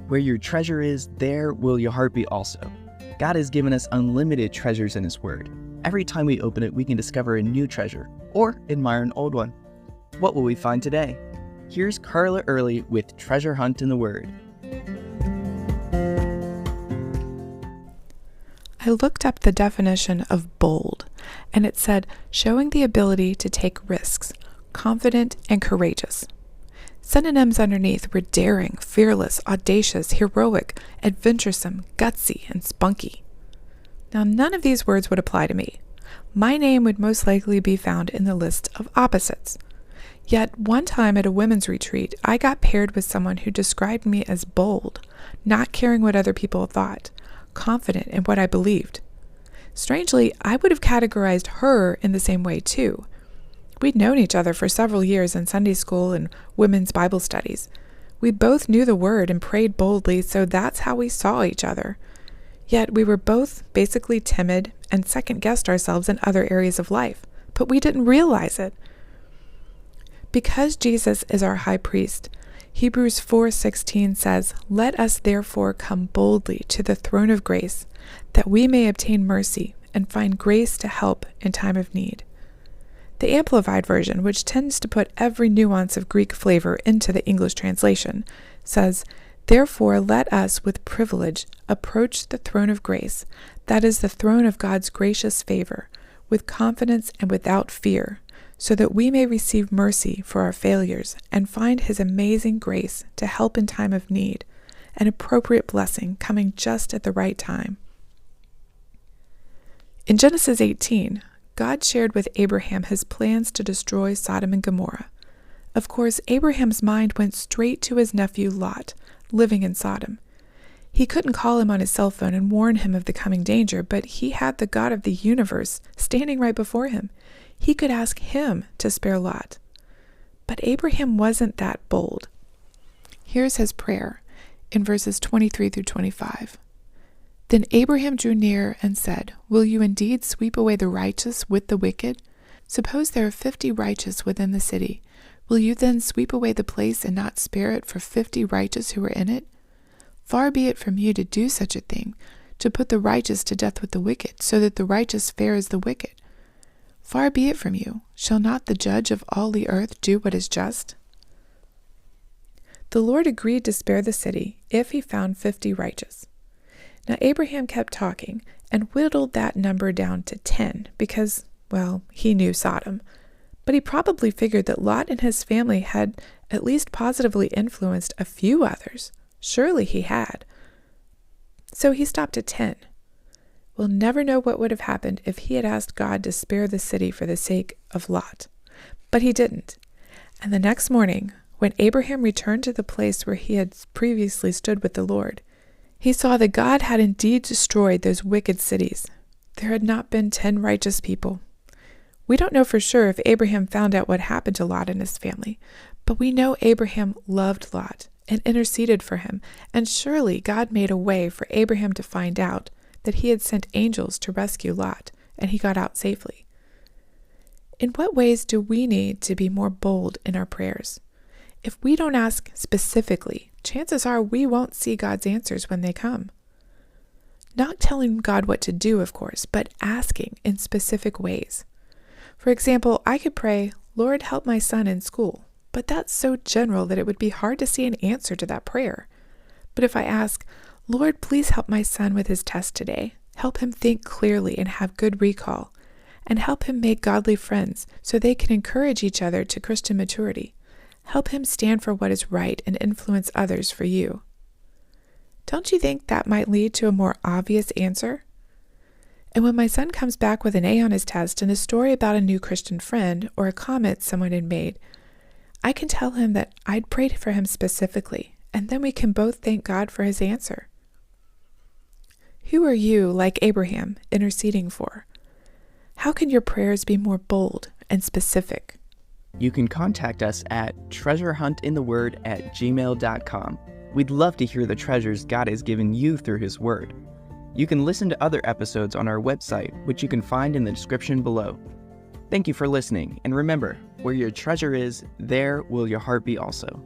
Where your treasure is, there will your heart be also. God has given us unlimited treasures in His Word. Every time we open it, we can discover a new treasure or admire an old one. What will we find today? Here's Carla Early with Treasure Hunt in the Word. I looked up the definition of bold, and it said, showing the ability to take risks, confident and courageous. Synonyms underneath were daring, fearless, audacious, heroic, adventuresome, gutsy, and spunky. Now, none of these words would apply to me. My name would most likely be found in the list of opposites. Yet, one time at a women's retreat, I got paired with someone who described me as bold, not caring what other people thought, confident in what I believed. Strangely, I would have categorized her in the same way too. We'd known each other for several years in Sunday school and women's Bible studies. We both knew the Word and prayed boldly, so that's how we saw each other. Yet we were both basically timid and second-guessed ourselves in other areas of life, but we didn't realize it. Because Jesus is our high priest, Hebrews 4:16 says, "Let us therefore come boldly to the throne of grace, that we may obtain mercy and find grace to help in time of need." The Amplified Version, which tends to put every nuance of Greek flavor into the English translation, says, "Therefore let us with privilege approach the throne of grace, that is the throne of God's gracious favor, with confidence and without fear, so that we may receive mercy for our failures and find His amazing grace to help in time of need, an appropriate blessing coming just at the right time." In Genesis 18, God shared with Abraham His plans to destroy Sodom and Gomorrah. Of course, Abraham's mind went straight to his nephew Lot, living in Sodom. He couldn't call him on his cell phone and warn him of the coming danger, but he had the God of the universe standing right before him. He could ask Him to spare Lot. But Abraham wasn't that bold. Here's his prayer in verses 23 through 25. Then Abraham drew near and said, "Will you indeed sweep away the righteous with the wicked? Suppose there are 50 righteous within the city. Will you then sweep away the place and not spare it for 50 righteous who are in it? Far be it from you to do such a thing, to put the righteous to death with the wicked, so that the righteous fare as the wicked. Far be it from you. Shall not the judge of all the earth do what is just?" The Lord agreed to spare the city if He found 50 righteous. Now Abraham kept talking and whittled that number down to 10 because, well, he knew Sodom. But he probably figured that Lot and his family had at least positively influenced a few others. Surely he had. So he stopped at 10. We'll never know what would have happened if he had asked God to spare the city for the sake of Lot. But he didn't. And the next morning, when Abraham returned to the place where he had previously stood with the Lord, he saw that God had indeed destroyed those wicked cities. There had not been 10 righteous people. We don't know for sure if Abraham found out what happened to Lot and his family, but we know Abraham loved Lot and interceded for him, and surely God made a way for Abraham to find out that He had sent angels to rescue Lot, and he got out safely. In what ways do we need to be more bold in our prayers? If we don't ask specifically, chances are we won't see God's answers when they come. Not telling God what to do, of course, but asking in specific ways. For example, I could pray, "Lord, help my son in school," but that's so general that it would be hard to see an answer to that prayer. But if I ask, "Lord, please help my son with his test today. Help him think clearly and have good recall, and help him make godly friends so they can encourage each other to Christian maturity. Help him stand for what is right and influence others for you." Don't you think that might lead to a more obvious answer? And when my son comes back with an A on his test and a story about a new Christian friend or a comment someone had made, I can tell him that I'd prayed for him specifically, and then we can both thank God for His answer. Who are you, like Abraham, interceding for? How can your prayers be more bold and specific? You can contact us at treasurehuntintheword@gmail.com. We'd love to hear the treasures God has given you through His Word. You can listen to other episodes on our website, which you can find in the description below. Thank you for listening, and remember, where your treasure is, there will your heart be also.